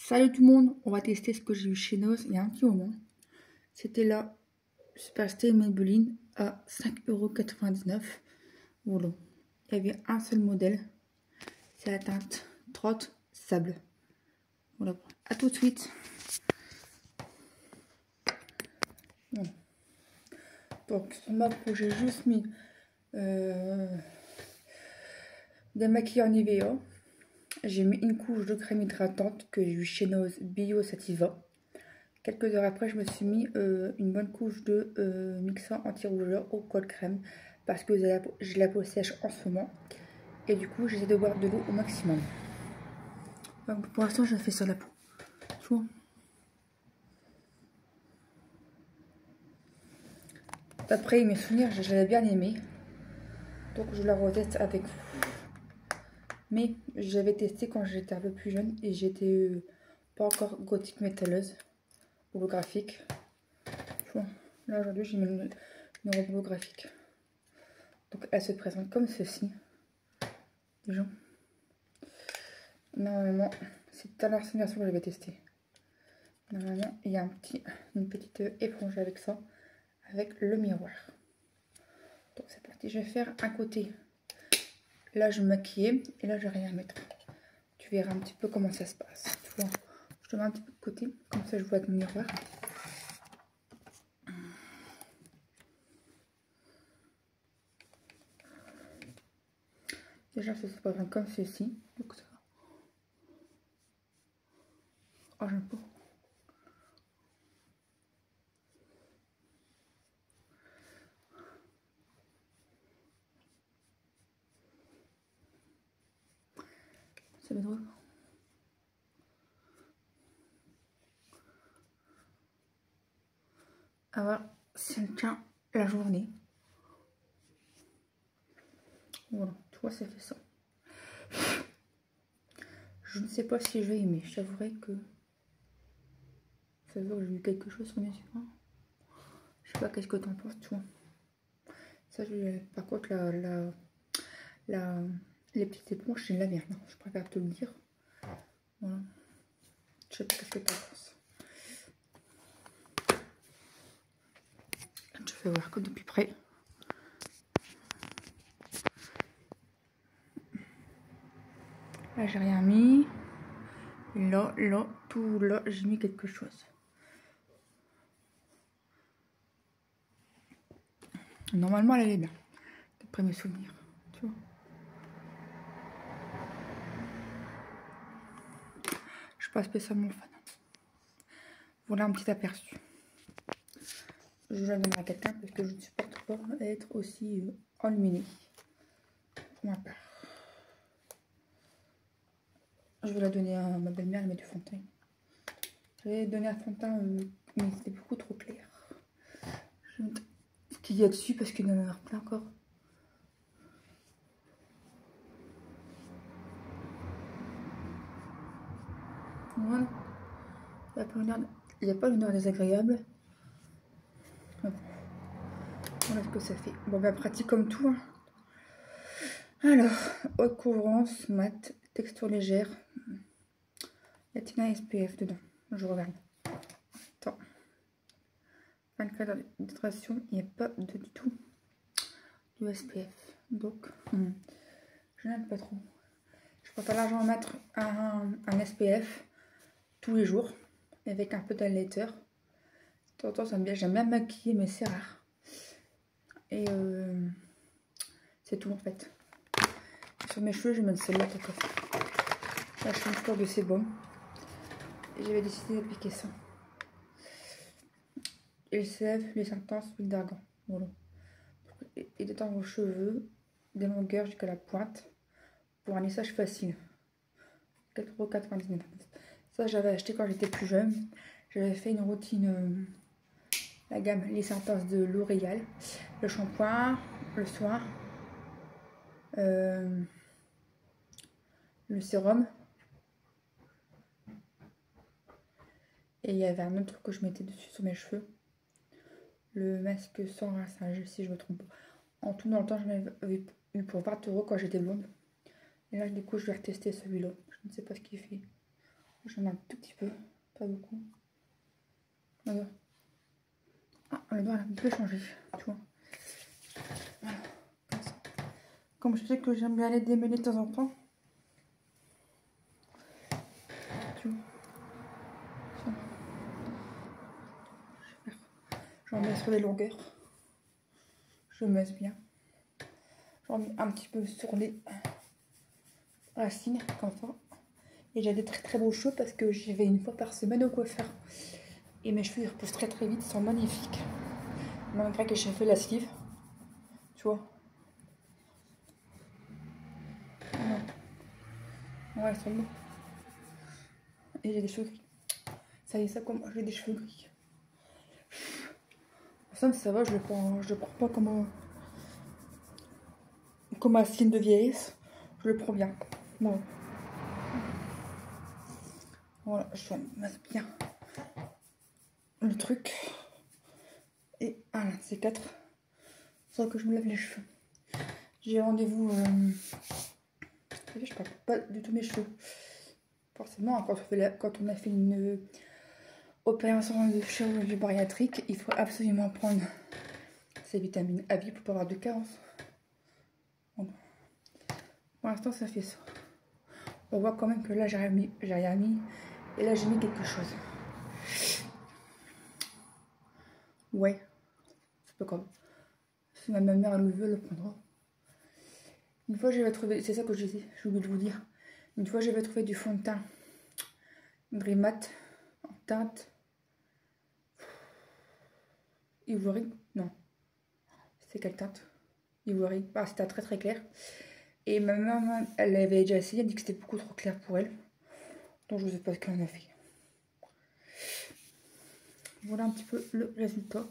Salut tout le monde, on va tester ce que j'ai eu chez Noz il y a un petit moment. C'était la Superstay Maybelline à 5,99 €. Voilà. Il y avait un seul modèle. C'est la teinte Trotte Sable. Voilà. A tout de suite. Voilà. Donc sur ma peau, j'ai juste mis des maquillants Nivea. J'ai mis une couche de crème hydratante que j'ai eu chez Noz Bio Sativa. Quelques heures après, je me suis mis une bonne couche de mixant anti-rougeur au col crème parce que j'ai la peau sèche en ce moment. Et du coup, j'essaie de boire de l'eau au maximum. Donc, pour l'instant, je fais sur la peau. Tu vois. D'après mes souvenirs, j'avais bien aimé. Donc, je la reteste avec vous. Mais j'avais testé quand j'étais un peu plus jeune et j'étais pas encore gothique métalleuse, holographique. Tu vois. Là, aujourd'hui, j'ai mis une robe holographique. Donc, elle se présente comme ceci. Normalement, c'est à l'ancienne version que j'avais testé. Normalement, il y a une petite éponge avec ça, avec le miroir. Donc c'est parti, je vais faire un côté. Là, je vais me maquiller et là, je vais rien mettre. Tu verras un petit peu comment ça se passe. Tu vois, je te mets un petit peu de côté, comme ça je vois avec mon miroir. Déjà, ça se passe comme ceci. Donc ça va. Oh, j'aime pas. Ça va être drôle. À voir si elle tient la journée. Voilà, tu vois, ça fait ça. Je ne sais pas si je vais aimer. Je t'avouerai que ça veut dire que j'ai eu quelque chose sur mes yeux. Je sais pas qu'est-ce que t'en penses, tu vois. Ça, par contre, les petites éponges, c'est de la merde. Je préfère te le dire. Voilà. Je sais pas qu'est-ce que t'en penses. Je vais voir que depuis près. Là, j'ai rien mis. Là, tout là, j'ai mis quelque chose. Normalement, elle allait bien. D'après mes souvenirs. Tu vois. Je suis pas spécialement fan. Voilà un petit aperçu. Je la donnerai à quelqu'un parce que je ne supporte pas être aussi enluminée. Pour ma part. Je vais la donner à ma belle-mère, elle met du fond de teint. Je vais donner un fond de teint, mais c'était beaucoup trop clair. Je vais mettre ce qu'il y a dessus parce qu'il y en a avoir plein encore. Voilà. Il n'y a pas une odeur désagréable. Voilà ce que ça fait. Bon, ben pratique comme tout. Hein. Alors, haute couvrance, mat, texture légère. Il y a un SPF dedans. Je regarde. Attends. 24 heures d'hydratation. Il n'y a pas du tout du SPF. Donc, je n'aime pas trop. Je préfère largement mettre un SPF tous les jours. Avec un peu d'highlighter. De temps en temps, j'aime bien maquiller, mais c'est rare. Et c'est tout en fait. Sur mes cheveux, je vais mettre celle-là. Là, je change encore de sébum. Et j'avais décidé d'appliquer ça. Il sève les intenses huile d'argan. Voilà. Et d'étendre vos cheveux des longueurs jusqu'à la pointe pour un lissage facile. 4,99 €. Ça, j'avais acheté quand j'étais plus jeune. J'avais fait une routine, la gamme lisse intense de L'Oréal. Le shampoing, le soin, le sérum. Et il y avait un autre truc que je mettais dessus sur mes cheveux. Le masque sans rinçage, si je me trompe pas. En tout, dans le temps, j'en avais eu pour 20 € quand j'étais blonde. Et là, du coup, je vais retester celui-là. Je ne sais pas ce qu'il fait. J'en ai un tout petit peu, pas beaucoup. Regarde. Ah, le doigt a un peu changé, tu vois. Voilà, comme ça. Comme je sais que j'aime bien les démêler de temps en temps. Tu vois. J'en mets sur les longueurs. Je mets bien. J'en mets un petit peu sur les racines, comme ça. Et j'ai des très très beaux cheveux parce que j'y vais une fois par semaine au coiffeur. Et mes cheveux ils repoussent très très vite, ils sont magnifiques. Malgré que j'ai fait la sleeve. Tu vois. Ouais, ils sont beaux. Et j'ai des cheveux gris. Ça y est, ça comme j'ai des cheveux gris. Ça va, je le prends pas comme un signe de vieillesse. Je le prends bien. Bon. Voilà, je masse bien le truc. Et voilà, c'est 4. C'est ça que je me lave les cheveux. J'ai rendez-vous. Je parle pas du tout mes cheveux. Forcément, quand on a fait une opération de chirurgie bariatrique, il faut absolument prendre ces vitamines à vie pour pas avoir de carence. Bon. Pour l'instant, ça fait ça. On voit quand même que là, j'ai rien mis. Et là, j'ai mis quelque chose. Ouais. C'est pas comme. Si ma mère elle le veut, elle le prendra. Une fois, j'avais trouvé. C'est ça que j'ai oublié de vous dire. Une fois, j'avais trouvé du fond de teint Dream Matte en teinte ivory. Non. C'était quelle teinte? Ivory. Ah, c'était très très clair. Et ma maman, elle l'avait déjà essayé. Elle dit que c'était beaucoup trop clair pour elle. Donc, je sais pas ce qu'elle en a fait. Voilà un petit peu le résultat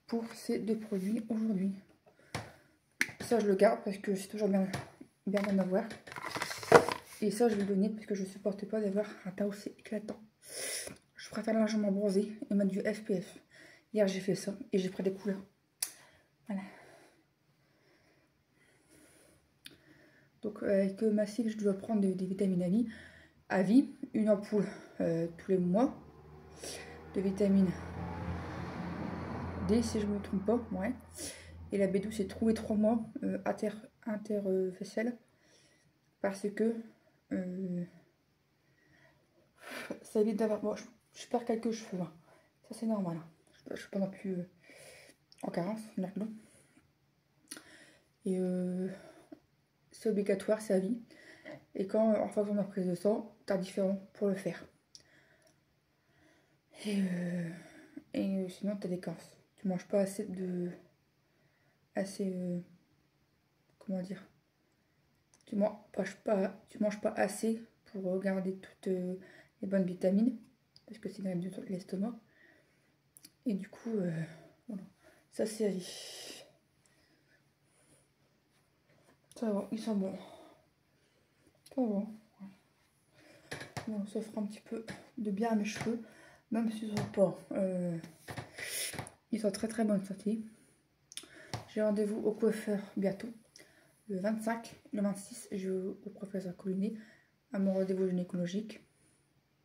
pour ces deux produits aujourd'hui. Ça, je le garde parce que c'est toujours bien d'en avoir. Et ça, je vais le donner parce que je ne supporte pas d'avoir un teint aussi éclatant. Je préfère largement bronzer et mettre du SPF. Hier, j'ai fait ça et j'ai pris des couleurs. Voilà. Donc, avec Massif, je dois prendre des vitamines à vie. Une ampoule tous les mois. De vitamine D, si je ne me trompe pas. Ouais. Et la B12, c'est tous les 3 mois interfacial. Parce que ça évite d'avoir. Bon, je perds quelques cheveux. Hein. Ça, c'est normal. Hein. Je ne suis pas non plus en carence. Non. Et c'est obligatoire, c'est à vie. Et quand, en fonction de la prise de sang, t'as différent pour le faire. Et sinon, t'as des carences. Tu manges pas assez de. Comment dire? Tu manges pas assez pour garder toutes les bonnes vitamines. Parce que c'est dans l'estomac. Et du coup, voilà. Ça, c'est à vie. Ça va, ils sont bons. Ça va. Bon, ça fera un petit peu de bien à mes cheveux. Même s'ils sont pas. Ils sont très très bonne santé. J'ai rendez-vous au coiffeur bientôt. Le 25, le 26, je vais au professeur Collinet à mon rendez-vous gynécologique.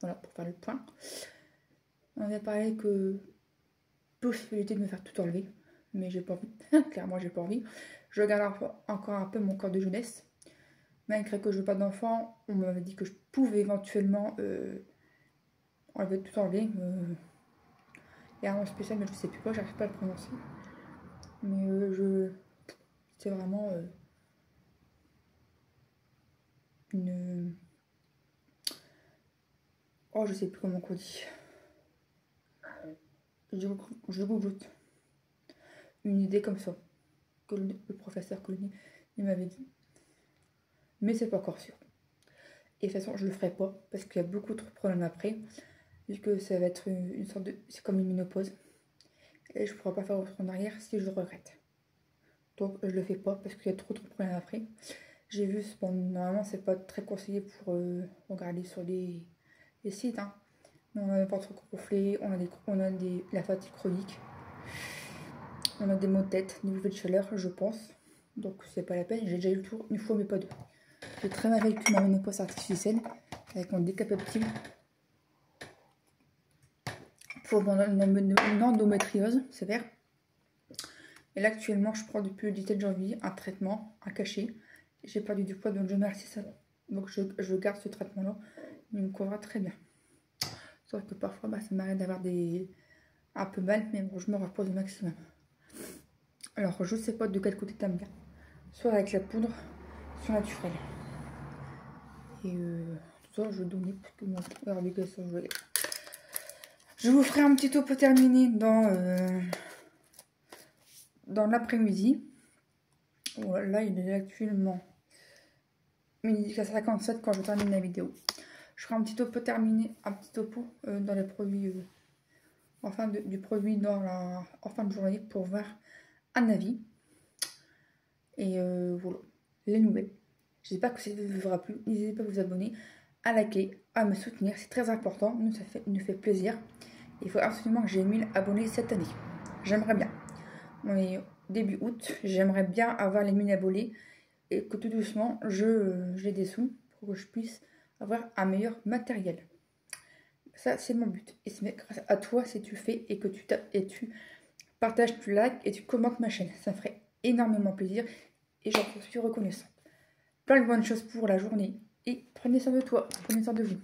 Voilà, pour faire le point. On avait parlé que possibilité de me faire tout enlever. Mais j'ai pas envie. Clairement, j'ai pas envie. Je garde encore un peu mon corps de jeunesse. Malgré que je veux pas d'enfant, on m'avait dit que je pouvais éventuellement enlever tout enlever. Il y a un nom spécial, mais je sais plus quoi, j'arrive pas à le prononcer. Mais c'est vraiment une. Oh, je sais plus comment on dit. Je google une idée comme ça que le professeur Collinet m'avait dit. Mais c'est pas encore sûr. Et de toute façon, je le ferai pas parce qu'il y a beaucoup trop de problèmes après. Vu que ça va être une sorte de. C'est comme une ménopause. Et je pourrai pas faire retour en arrière si je le regrette. Donc je le fais pas parce qu'il y a trop de problèmes après. J'ai vu, bon, normalement c'est pas très conseillé pour regarder sur les sites. Hein. Mais on a le ventre gonflé, on a la fatigue chronique. On a des maux de tête, des bouffées de chaleur, je pense. Donc c'est pas la peine. J'ai déjà eu le tour une fois mais pas deux. J'ai très mal vécu ma ménopause artificielle. avec mon décapeptile pour mon endométriose sévère. Et là actuellement je prends depuis le 17 janvier un traitement à cacher. J'ai perdu du poids donc je remercie ça. Donc je garde ce traitement là. Il me convient très bien. Sauf que parfois ça m'arrête d'avoir un peu mal, mais bon je me repose au maximum. Alors je sais pas de quel côté t'aimes bien. Soit avec la poudre, soit naturelle. Et tout ça je donnais parce que moi je vous ferai un petit topo terminé dans l'après-midi. Là il est actuellement 12h57 quand je termine la vidéo. Je ferai un petit topo terminé, un petit topo dans les produits, du produit en fin de journée pour voir un avis. Et voilà, les nouvelles. J'espère que ça vous aura plu. N'hésitez pas à vous abonner, à liker, à me soutenir. C'est très important. Nous, ça nous fait plaisir. Il faut absolument que j'ai 1000 abonnés cette année. J'aimerais bien. On est début août. J'aimerais bien avoir les 1000 abonnés. Et que tout doucement, j'ai des sous pour que je puisse avoir un meilleur matériel. Ça, c'est mon but. Et c'est grâce à toi si tu fais et que tu partages, tu likes et tu commentes ma chaîne. Ça me ferait énormément plaisir et j'en suis reconnaissante. Plein de bonnes choses pour la journée et prenez soin de toi, prenez soin de vous.